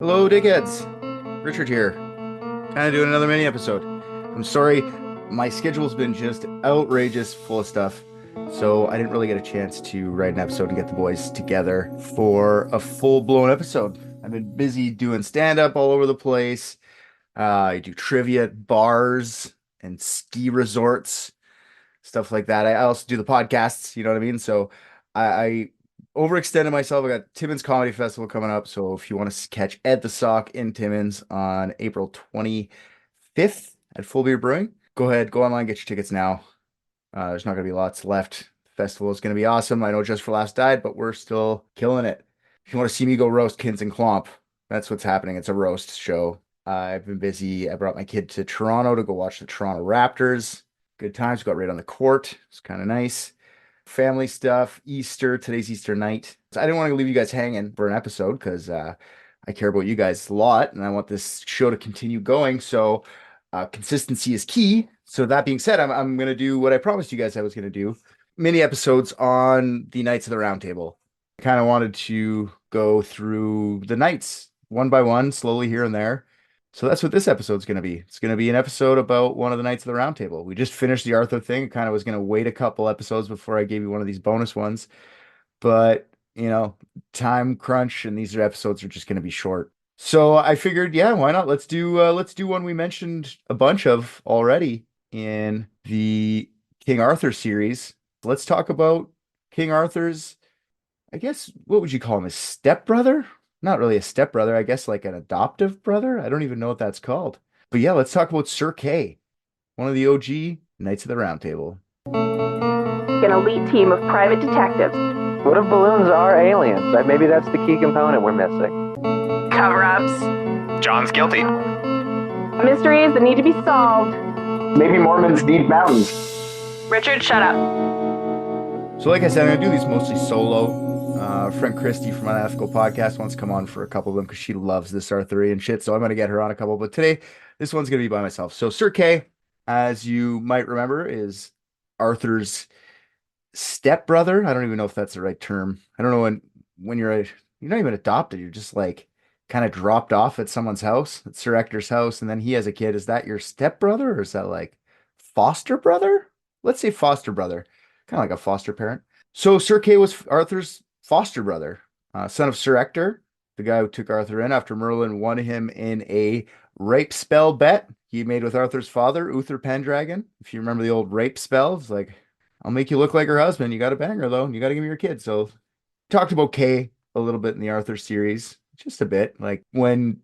Hello, dickheads. Richard here. Kind of doing another mini episode. I'm sorry, my schedule's been just outrageous, full of stuff. So I didn't really get a chance to write an episode and get the boys together for a full-blown episode. I've been busy doing stand-up all over the place. I do trivia at bars and ski resorts, stuff like that. I also do the podcasts, you know what I mean? So I overextended myself. I got Timmins Comedy Festival coming up. So if you want to catch Ed the Sock in Timmins on April 25th at Full Beer Brewing, go ahead, go online, get your tickets now. There's not going to be lots left. The festival is going to be awesome. I know Just for Last died, but we're still killing it. If you want to see me go roast Kins and Klomp, that's what's happening. It's a roast show. I've been busy. I brought my kid to Toronto to go watch the Toronto Raptors. Good times. Got right on the court. It's kind of nice. Family stuff. Easter. Today's Easter night. So I didn't want to leave you guys hanging for an episode because I care about you guys a lot and I want this show to continue going. So consistency is key. So that being said, I'm going to do what I promised you guys I was going to do. Mini episodes on the Knights of the Round Table. I kind of wanted to go through the knights one by one, slowly here and there. So that's what this episode's going to be. It's going to be an episode about one of the Knights of the Round Table. We just finished the Arthur thing. Kind of was going to wait a couple episodes before I gave you one of these bonus ones. But, time crunch and these episodes are just going to be short. So I figured, yeah, why not? Let's do one we mentioned a bunch of already in the King Arthur series. Let's talk about King Arthur's, I guess, what would you call him? His stepbrother? Not really a stepbrother, I guess like an adoptive brother. I don't even know what that's called. But yeah, let's talk about Sir Kay, one of the OG Knights of the Round Table. An elite team of private detectives. What if balloons are aliens? Maybe that's the key component we're missing. Cover-ups. John's guilty. Mysteries that need to be solved. Maybe Mormons need mountains. Richard, shut up. So like I said, I'm going to do these mostly solo. Friend Christy from Unethical Podcast wants to come on for a couple of them because she loves this Arthurian shit. So I'm going to get her on a couple. But today, this one's going to be by myself. So Sir Kay, as you might remember, is Arthur's stepbrother. I don't even know if that's the right term. I don't know when you're not even adopted. You're just like kind of dropped off at someone's house, at Sir Ector's house, and then he has a kid. Is that your stepbrother or is that like foster brother? Let's say foster brother, kind of like a foster parent. So Sir Kay was Arthur's foster brother, son of Sir Ector, the guy who took Arthur in after Merlin won him in a rape spell bet he made with Arthur's father, Uther Pendragon. If you remember the old rape spell, it's like, I'll make you look like her husband. You got to bang her though, and you got to give me your kid. So talked about Kay a little bit in the Arthur series, just a bit. Like when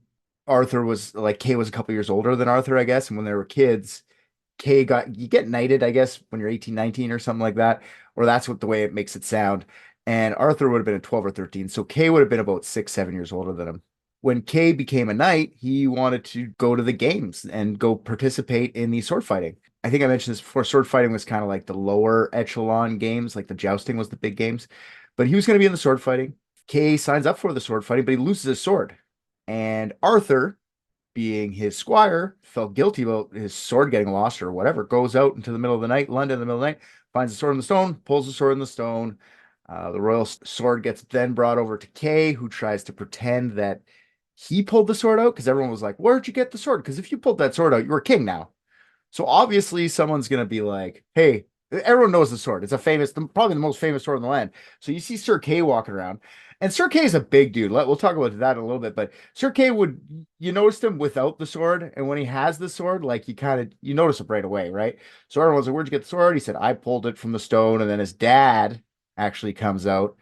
Arthur was like Kay was a couple years older than Arthur, I guess, and when they were kids, you get knighted, I guess, when you're 18, 19 or something like that, or that's what the way it makes it sound. And Arthur would have been at 12 or 13. So Kay would have been about 6, 7 years older than him. When Kay became a knight, he wanted to go to the games and go participate in the sword fighting. I think I mentioned this before. Sword fighting was kind of like the lower echelon games, like the jousting was the big games. But he was going to be in the sword fighting. Kay signs up for the sword fighting, but he loses his sword. And Arthur, being his squire, felt guilty about his sword getting lost or whatever, goes out into the middle of the night, London in the middle of the night, finds the sword in the stone, pulls the sword in the stone. The royal sword gets then brought over to Kay, who tries to pretend that he pulled the sword out because everyone was like, where'd you get the sword? Because if you pulled that sword out, you were king now. So obviously someone's going to be like, hey, everyone knows the sword. It's probably the most famous sword in the land. So you see Sir Kay walking around. And Sir Kay is a big dude. We'll talk about that in a little bit. But Sir Kay you noticed him without the sword. And when he has the sword, like you notice it right away, right? So everyone's like, where'd you get the sword? He said, I pulled it from the stone. And then his dad actually comes out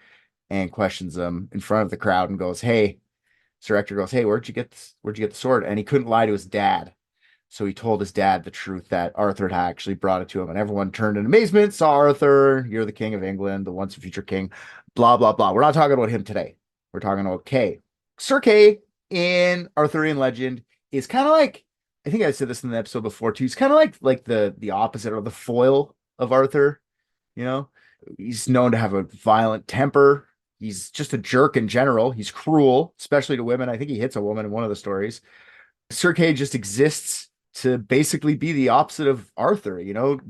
and questions him in front of the crowd and goes, hey, Sir Ector goes, hey, where'd you get the sword? And he couldn't lie to his dad. So he told his dad the truth that Arthur had actually brought it to him. And everyone turned in amazement, saw Arthur, you're the king of England, the once and future king, blah, blah, blah. We're not talking about him today. We're talking about Kay. Sir Kay in Arthurian legend is kind of like, I think I said this in the episode before too, he's kind of like the opposite or the foil of Arthur, He's known to have a violent temper. He's just a jerk in general. He's cruel, especially to women. I think he hits a woman in one of the stories. Sir Kay just exists to basically be the opposite of Arthur,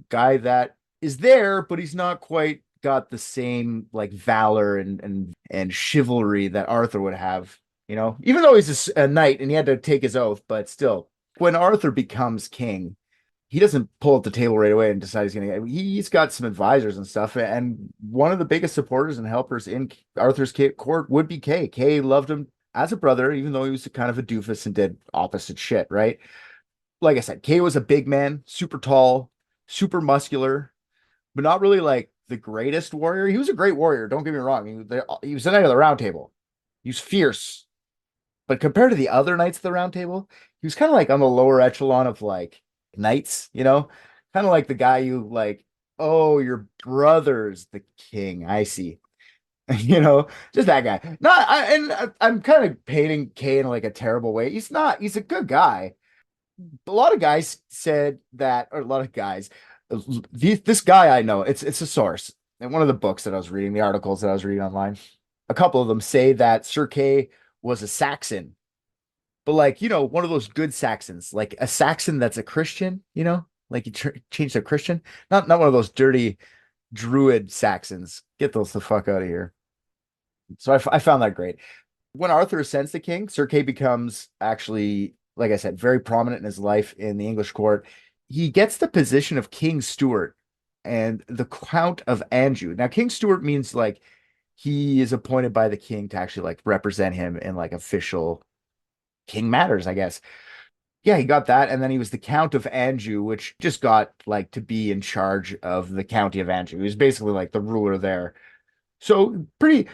guy that is there, but he's not quite got the same like valor and chivalry that Arthur would have. even though he's a knight and he had to take his oath, but still, when Arthur becomes king, he doesn't pull up the table right away and decide he's got some advisors and stuff. And one of the biggest supporters and helpers in Arthur's court would be Kay. Kay loved him as a brother, even though he was kind of a doofus and did opposite shit, right? Like I said, Kay was a big man, super tall, super muscular, but not really like the greatest warrior. He was a great warrior. Don't get me wrong. He was the knight of the round table. He was fierce, but compared to the other knights of the round table, he was kind of like on the lower echelon of like knights, kind of like the guy you like, oh, your brother's the king. I see. Just that guy. I'm kind of painting Kay in like a terrible way. He's not, he's a good guy. A lot of guys said that, or a lot of guys, this guy I know, it's a source. In one of the books that I was reading, the articles that I was reading online, a couple of them say that Sir Kay was a Saxon, but like, one of those good Saxons, like a Saxon that's a Christian, like changed to Christian, not one of those dirty druid Saxons. Get those the fuck out of here. So I found that great. When Arthur ascends to king, Sir Kay becomes actually, like I said, very prominent in his life in the English court. He gets the position of King Stewart and the Count of Anjou. Now, King Stewart means like he is appointed by the king to actually like represent him in like official king matters, I guess. Yeah, he got that. And then he was the Count of Anjou, which just got like to be in charge of the county of Anjou. He was basically like the ruler there. So pretty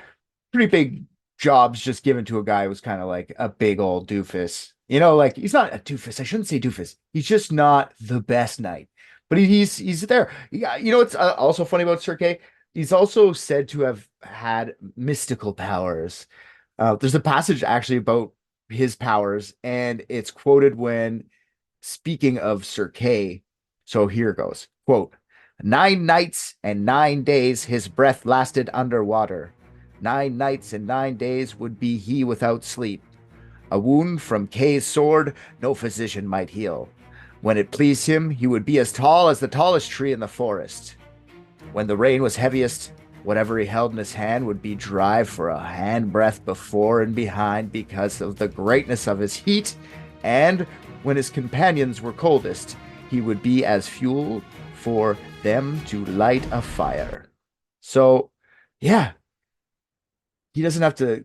big jobs just given to a guy who was kind of like a big old doofus. Like he's not a doofus. I shouldn't say doofus. He's just not the best knight, but he's there. Yeah, it's also funny about Sir Kay. He's also said to have had mystical powers. There's a passage actually about his powers, and it's quoted when speaking of Sir Kay. So here goes. Quote, 9 nights and 9 days his breath lasted underwater. 9 nights and 9 days would be he without sleep. A wound from Kay's sword no physician might heal. When it pleased him, he would be as tall as the tallest tree in the forest. When the rain was heaviest, whatever he held in his hand would be dry for a handbreadth before and behind because of the greatness of his heat, and when his companions were coldest, he would be as fuel for them to light a fire. So, yeah, he doesn't have to,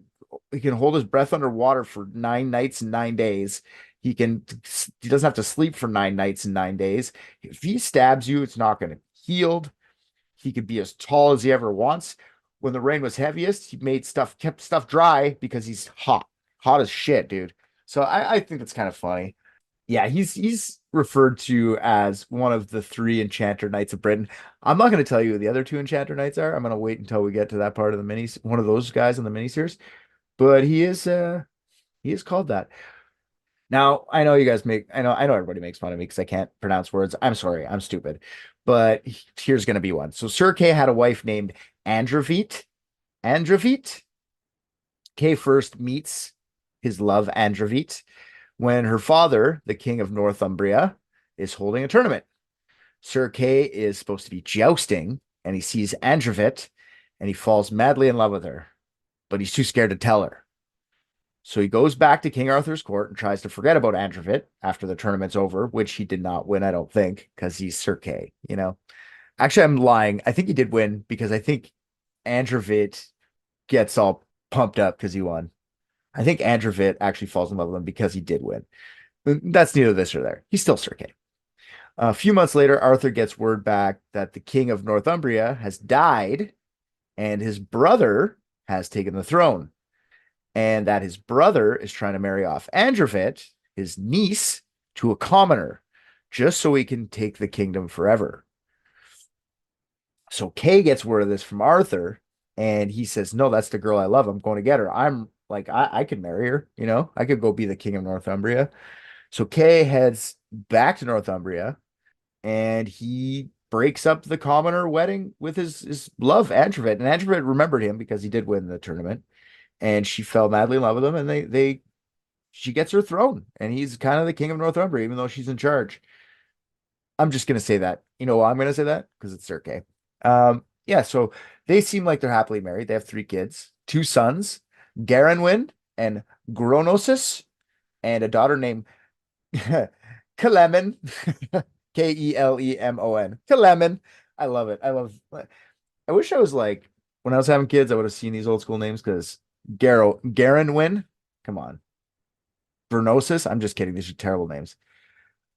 he can hold his breath underwater for 9 nights and 9 days. He doesn't have to sleep for 9 nights and 9 days. If he stabs you, it's not going to heal. He could be as tall as he ever wants. When the rain was heaviest, he kept stuff dry because he's hot as shit, dude. So I think that's kind of funny. Yeah, he's referred to as one of the 3 enchanter knights of Britain. I'm not going to tell you who the other 2 enchanter knights are. I'm going to wait until we get to that part of the one of those guys in the miniseries. But he is called that. Now, I know everybody makes fun of me because I can't pronounce words. I'm sorry, I'm stupid. But here's going to be one. So Sir Kay had a wife named Androvit. Androvit. Kay first meets his love Androvit when her father, the king of Northumbria, is holding a tournament. Sir Kay is supposed to be jousting, and he sees Androvit, and he falls madly in love with her, but he's too scared to tell her. So he goes back to King Arthur's court and tries to forget about Androvit after the tournament's over, which he did not win, I don't think, because he's Sir Kay, Actually, I'm lying. I think he did win because I think Androvit gets all pumped up because he won. I think Androvit actually falls in love with him because he did win. That's neither this or there. He's still Sir Kay. A few months later, Arthur gets word back that the king of Northumbria has died and his brother has taken the throne, and that his brother is trying to marry off Androvit, his niece, to a commoner, just so he can take the kingdom forever. So Kay gets word of this from Arthur, and he says, no, that's the girl I love. I'm going to get her. I'm like, I could marry her, I could go be the king of Northumbria. So Kay heads back to Northumbria, and he breaks up the commoner wedding with his love, Androvit. And Androvit remembered him because he did win the tournament. And she fell madly in love with him, and she gets her throne, and he's kind of the king of Northumbria, even though she's in charge. I'm just gonna say that. You know why I'm gonna say that? Because it's Sir Kay. Yeah, so they seem like they're happily married. They have 3 kids, 2 sons, Garenwin and Gronosis, and a daughter named Kelemon, Kelemon. Kelemon. I love it. I wish I was like, when I was having kids, I would have seen these old school names because Garenwin, come on. Vernosis, I'm just kidding. These are terrible names.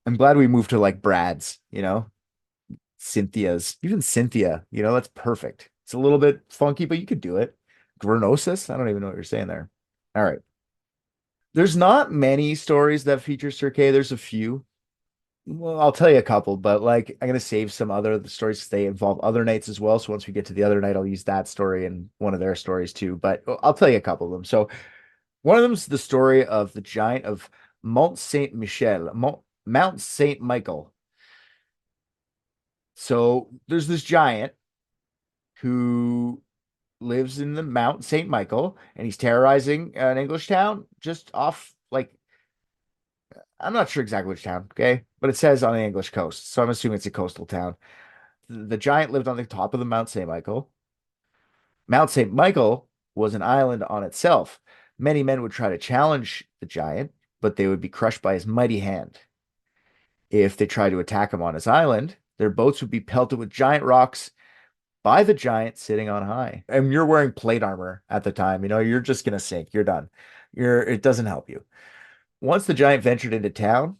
I'm glad we moved to like Brad's, Cynthia's, even Cynthia, that's perfect. It's a little bit funky, but you could do it. Vernosis, I don't even know what you're saying there. All right. There's not many stories that feature Sir Kay. There's a few. Well, I'll tell you a couple, but like I'm gonna save some other stories 'cause they involve other knights as well. So once we get to the other night, I'll use that story and one of their stories too. But I'll tell you a couple of them. So one of them is the story of the giant of Mont Saint Michel, Mount Saint Michael. So there's this giant who lives in the Mount Saint Michael, and he's terrorizing an English town just off like I'm not sure exactly which town, okay? But it says on the English coast, so I'm assuming it's a coastal town. The giant lived on the top of the Mount St. Michael. Mount St. Michael was an island on itself. Many men would try to challenge the giant, but they would be crushed by his mighty hand. If they tried to attack him on his island, their boats would be pelted with giant rocks by the giant sitting on high. And you're wearing plate armor at the time, you're just gonna sink. You're done. It doesn't help you. Once the giant ventured into town,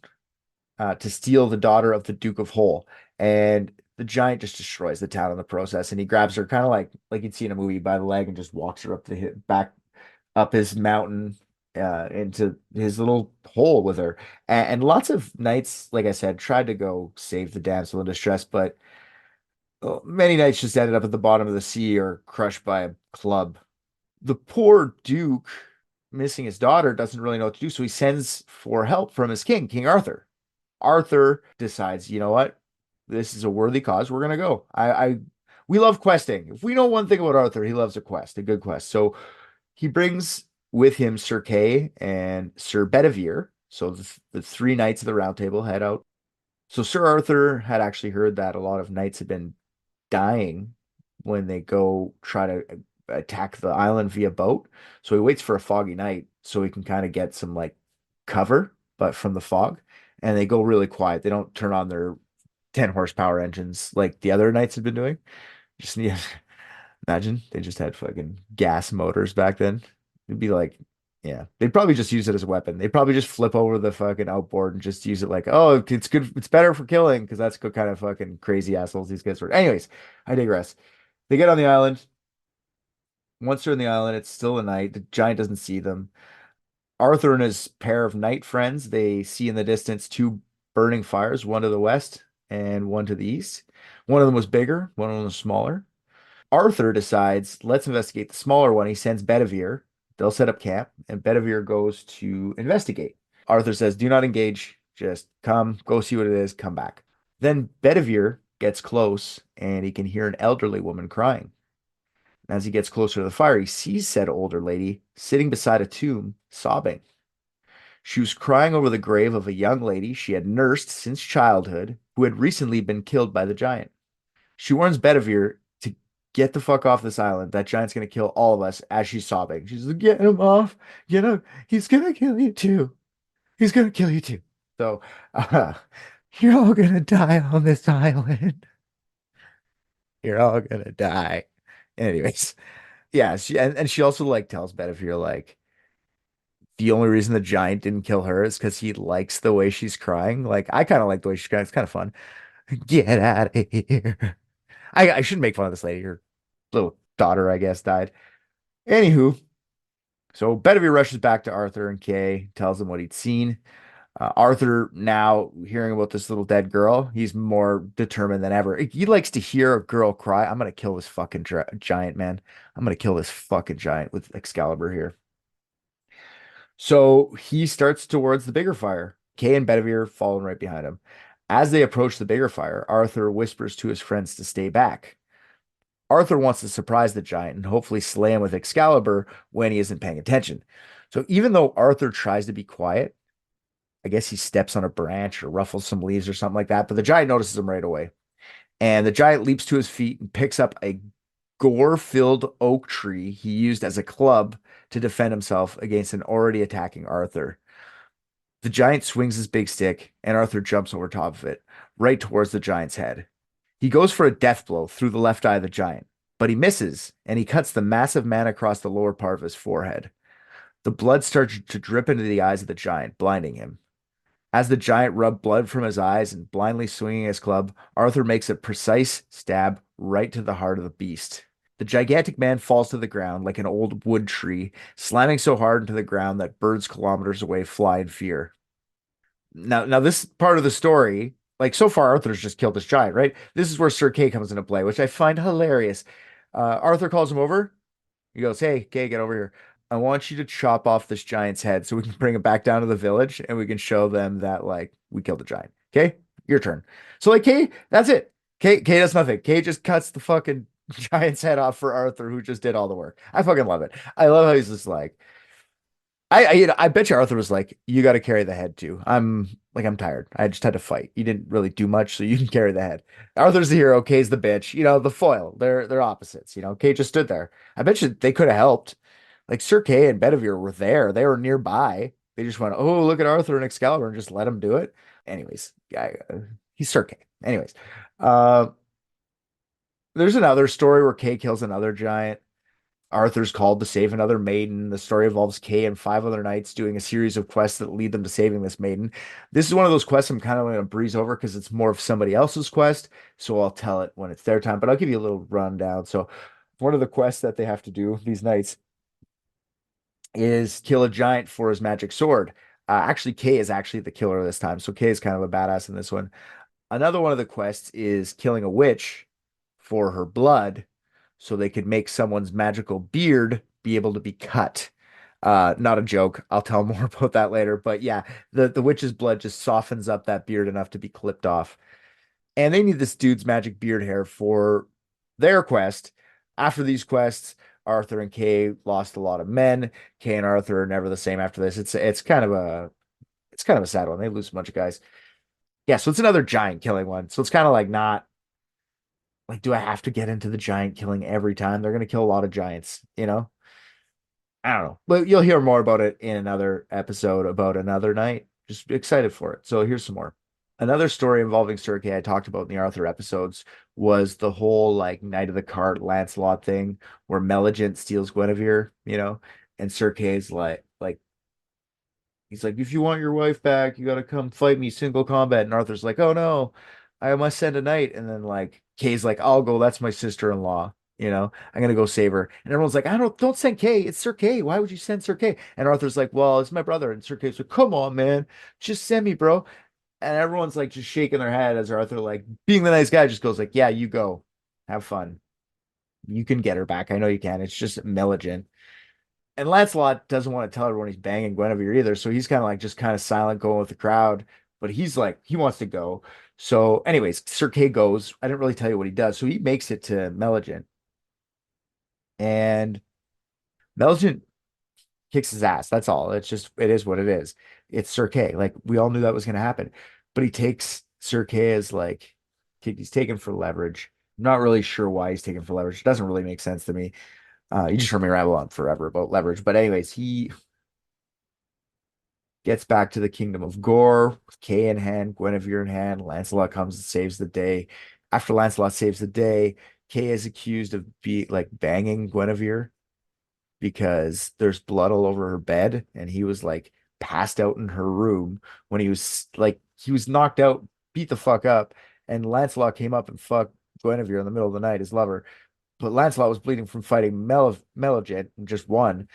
to steal the daughter of the Duke of Hull. And the giant just destroys the town in the process. And he grabs her kind of like you'd see in a movie by the leg and just walks her up the back up his mountain into his little hole with her. And lots of knights, like I said, tried to go save the damsel in distress, but many knights just ended up at the bottom of the sea or crushed by a club. The poor Duke, missing his daughter, doesn't really know what to do, so he sends for help from his king, King Arthur. Arthur decides, you know what? This is a worthy cause. We're gonna go. We love questing. If we know one thing about Arthur, he loves a quest, a good quest. So he brings with him Sir Kay and Sir Bedivere. So the three knights of the Round Table head out. So Sir Arthur had actually heard that a lot of knights had been dying when they go try to attack the island via boat. So he waits for a foggy night so he can kind of get some like cover, but from the fog. And they go really quiet. They don't turn on their 10 horsepower engines like the other knights have been doing. Just imagine they just had fucking gas motors back then. It'd be like, yeah, they'd probably just use it as a weapon. They'd probably just flip over the fucking outboard and just use it like, oh, it's good, it's better for killing because that's what kind of fucking crazy assholes these guys were. Anyways, I digress. They get on the island. Once they're in the island, it's still a night. The giant doesn't see them. Arthur and his pair of knight friends, they see in the distance two burning fires, one to the west and one to the east. One of them was bigger, one of them was smaller. Arthur decides, let's investigate the smaller one. He sends Bedivere. They'll set up camp, and Bedivere goes to investigate. Arthur says, do not engage. Just come, go see what it is, come back. Then Bedivere gets close, and he can hear an elderly woman crying. As he gets closer to the fire, he sees said older lady sitting beside a tomb, sobbing. She was crying over the grave of a young lady she had nursed since childhood, who had recently been killed by the giant. She warns Bedivere to get the fuck off this island. That giant's going to kill all of us as she's sobbing. She's like, get him off. Get him. He's going to kill you too. He's going to kill you too. So, you're all going to die on this island. You're all going to die. Anyways, yeah, and she also like tells Bedivere like the only reason the giant didn't kill her is because he likes the way she's crying. Like I kind of like the way she's crying. It's kind of fun. Get out of here. I shouldn't make fun of this lady. Her little daughter, I guess, died. Anywho, so Bedivere rushes back to Arthur and Kay, tells him what he'd seen. Arthur, now hearing about this little dead girl, he's more determined than ever. He likes to hear a girl cry. I'm gonna kill this fucking giant, man. I'm gonna kill this fucking giant with Excalibur here. So he starts towards the bigger fire. Kay and Bedivere following right behind him. As they approach the bigger fire, Arthur whispers to his friends to stay back. Arthur wants to surprise the giant and hopefully slay him with Excalibur when he isn't paying attention. So even though Arthur tries to be quiet, I guess he steps on a branch or ruffles some leaves or something like that, but the giant notices him right away. And the giant leaps to his feet and picks up a gore-filled oak tree he used as a club to defend himself against an already attacking Arthur. The giant swings his big stick, and Arthur jumps over top of it, right towards the giant's head. He goes for a death blow through the left eye of the giant, but he misses, and he cuts the massive man across the lower part of his forehead. The blood starts to drip into the eyes of the giant, blinding him. As the giant rubbed blood from his eyes and blindly swinging his club, Arthur makes a precise stab right to the heart of the beast. The gigantic man falls to the ground like an old wood tree, slamming so hard into the ground that birds kilometers away fly in fear. Now this part of the story, like so far, Arthur's just killed this giant, right? This is where Sir Kay comes into play, which I find hilarious. Arthur calls him over. He goes, "Hey, Kay, get over here. I want you to chop off this giant's head so we can bring it back down to the village and we can show them that like we killed the giant." Okay, your turn. So like Kay, that's it. Kay does nothing. Kay just cuts the fucking giant's head off for Arthur, who just did all the work. I fucking love it. I love how he's just like, I bet you Arthur was like, "You got to carry the head too. I'm tired. I just had to fight. You didn't really do much, so you can carry the head." Arthur's the hero, Kay's the bitch. The foil. They're opposites. Kay just stood there. I bet you they could have helped. Like Sir Kay and Bedivere were there. They were nearby. They just went, "Oh, look at Arthur and Excalibur," and just let him do it. Anyways, yeah, he's Sir Kay. Anyways, uh, there's another story where Kay kills another giant. Arthur's called to save another maiden. The story involves Kay and five other knights doing a series of quests that lead them to saving this maiden. This is one of those quests I'm kind of going to breeze over because it's more of somebody else's quest. So I'll tell it when it's their time, but I'll give you a little rundown. So one of the quests that they have to do, these knights, is kill a giant for his magic sword. Actually, Kay is actually the killer this time. So Kay is kind of a badass in this one. Another one of the quests is killing a witch for her blood so they could make someone's magical beard be able to be cut. Not a joke. I'll tell more about that later. But yeah, the witch's blood just softens up that beard enough to be clipped off. And they need this dude's magic beard hair for their quest. After these quests, Arthur and Kay lost a lot of men. Kay and Arthur are never the same after this. It's kind of a sad one. They lose a bunch of guys. Yeah, so it's another giant killing one. So it's kind of like not like, do I have to get into the giant killing every time? They're gonna kill a lot of giants. I don't know. But you'll hear more about it in another episode about another night. Just excited for it. So here's some more. Another story involving Sir Kay I talked about in the Arthur episodes was the whole like Knight of the Cart Lancelot thing where Meligent steals Guinevere, and Sir Kay's like he's like, "If you want your wife back, you gotta come fight me single combat." And Arthur's like, "Oh no, I must send a knight." And then like Kay's like, "I'll go, that's my sister-in-law. I'm gonna go save her." And everyone's like, don't send Kay. It's Sir Kay. Why would you send Sir Kay?" And Arthur's like, "Well, it's my brother." And Sir Kay's like, "Come on, man. Just send me, bro." And everyone's like just shaking their head as Arthur, like being the nice guy, just goes like, "Yeah, you go. Have fun. You can get her back. I know you can. It's just Milligent." And Lancelot doesn't want to tell everyone he's banging Guinevere either. So he's kind of like just kind of silent going with the crowd. But he's like, he wants to go. So, anyways, Sir Kay goes. I didn't really tell you what he does. So he makes it to Milligent. And Milligent kicks his ass. That's all. It is what it is. It's Sir Kay. Like, we all knew that was going to happen. But he takes Sir Kay as like, he's taken for leverage. I'm not really sure why he's taken for leverage. It doesn't really make sense to me. You just heard me ramble on forever about leverage. But anyways, he gets back to the kingdom of Gore with Kay in hand, Guinevere in hand. Lancelot comes and saves the day. After Lancelot saves the day, Kay is accused of banging Guinevere because there's blood all over her bed, and he was like passed out in her room when he was knocked out, beat the fuck up, and Lancelot came up and fucked Guinevere in the middle of the night, his lover. But Lancelot was bleeding from fighting Meligent and just won.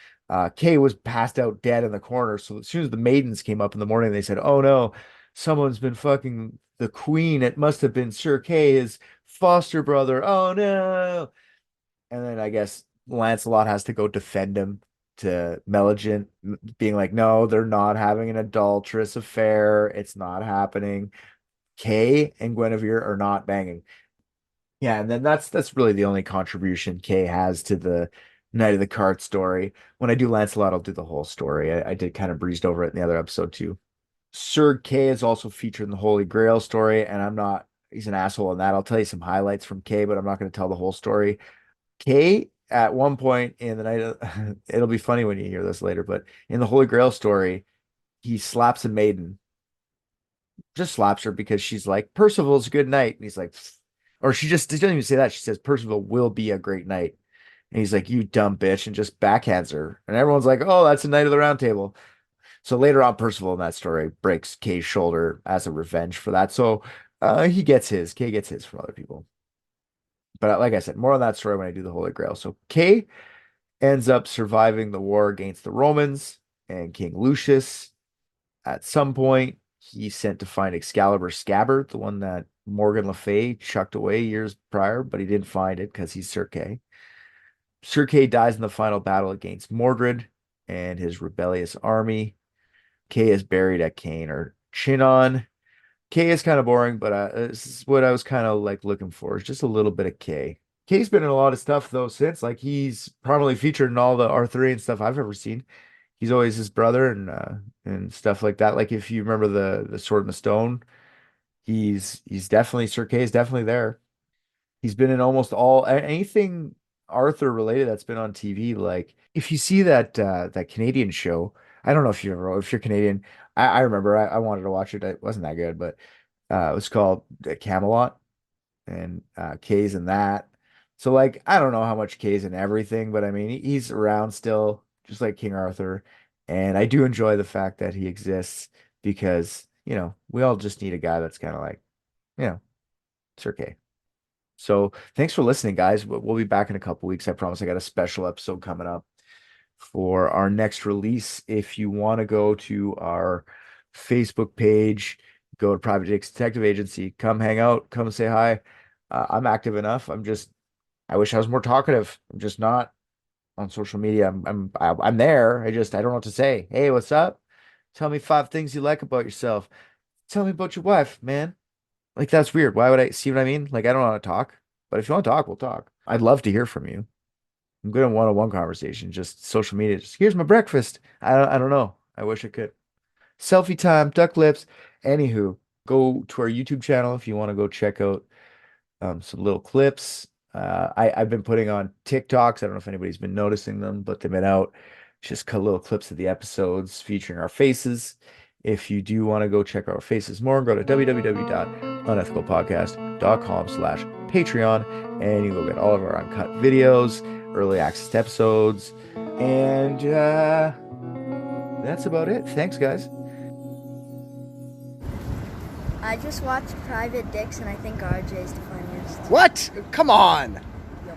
Kay was passed out dead in the corner. So as soon as the maidens came up in the morning, they said, "Oh no, someone's been fucking the queen. It must have been Sir Kay, his foster brother. Oh no." And then I guess Lancelot has to go defend him to Meligent, being like, "No, they're not having an adulterous affair. It's not happening. Kay and Guinevere are not banging." Yeah, and then that's really the only contribution Kay has to the Knight of the Cart story. When I do Lancelot, I'll do the whole story. I did kind of breezed over it in the other episode too. Sir Kay is also featured in the Holy Grail story, and he's an asshole in that. I'll tell you some highlights from Kay, but I'm not going to tell the whole story. Kay, at one point in the night, it'll be funny when you hear this later, but in the Holy Grail story, he slaps a maiden, just slaps her because she's like, Percival's a good knight. And he's like, or she doesn't even say that. She says, Percival will be a great knight. And he's like, you dumb bitch, and just backhands her. And everyone's like, oh, that's a knight of the round table. So later on, Percival in that story breaks Kay's shoulder as a revenge for that. So he gets his. Kay gets his from other people. But like I said, more on that story when I do the Holy Grail. So Kay ends up surviving the war against the Romans and King Lucius. At some point, he's sent to find Excalibur's scabbard, the one that Morgan Le Fay chucked away years prior, but he didn't find it because he's Sir Kay. Sir Kay dies in the final battle against Mordred and his rebellious army. Kay is buried at Caen or Chinon. Kay is kind of boring, but this is what I was kind of like looking for, is just a little bit of Kay. Kay's been in a lot of stuff though since, like he's prominently featured in all the Arthurian stuff I've ever seen. He's always his brother and stuff like that. Like if you remember the Sword and the Stone, he's definitely Sir Kay is definitely there. He's been in almost all anything Arthur related that's been on TV. Like if you see that Canadian show, I don't know if you're Canadian. I remember I wanted to watch it. It wasn't that good, but it was called Camelot, and Kay's in that. So like I don't know how much Kay's in everything, but I mean he's around still, just like King Arthur. And I do enjoy the fact that he exists because, we all just need a guy that's kind of like, Sir Kay. So thanks for listening, guys. We'll be back in a couple weeks. I promise. I got a special episode coming up for our next release. If you want to go to our Facebook page, go to Private Jake's Detective Agency, come hang out, come say hi. I'm active enough. I wish I was more talkative. I'm just not on social media. I'm there. I don't know what to say. Hey, what's up? Tell me 5 things you like about yourself. Tell me about your wife, man. Like that's weird. Why would I see what I mean? Like I don't want to talk, but if you want to talk, we'll talk. I'd love to hear from you. I'm good in one-on-one conversation. Just social media. Just here's my breakfast. I don't know. I wish I could. Selfie time, duck lips. Anywho, go to our YouTube channel if you want to go check out some little clips. I've been putting on TikToks. I don't know if anybody's been noticing them, but they've been out. Just cut little clips of the episodes featuring our faces. If you do want to go check our faces more, go to www.unethicalpodcast.com/Patreon and you go get all of our uncut videos, early access episodes, and that's about it. Thanks, guys. I just watched Private Dicks and I think RJ's the funniest. What? Come on.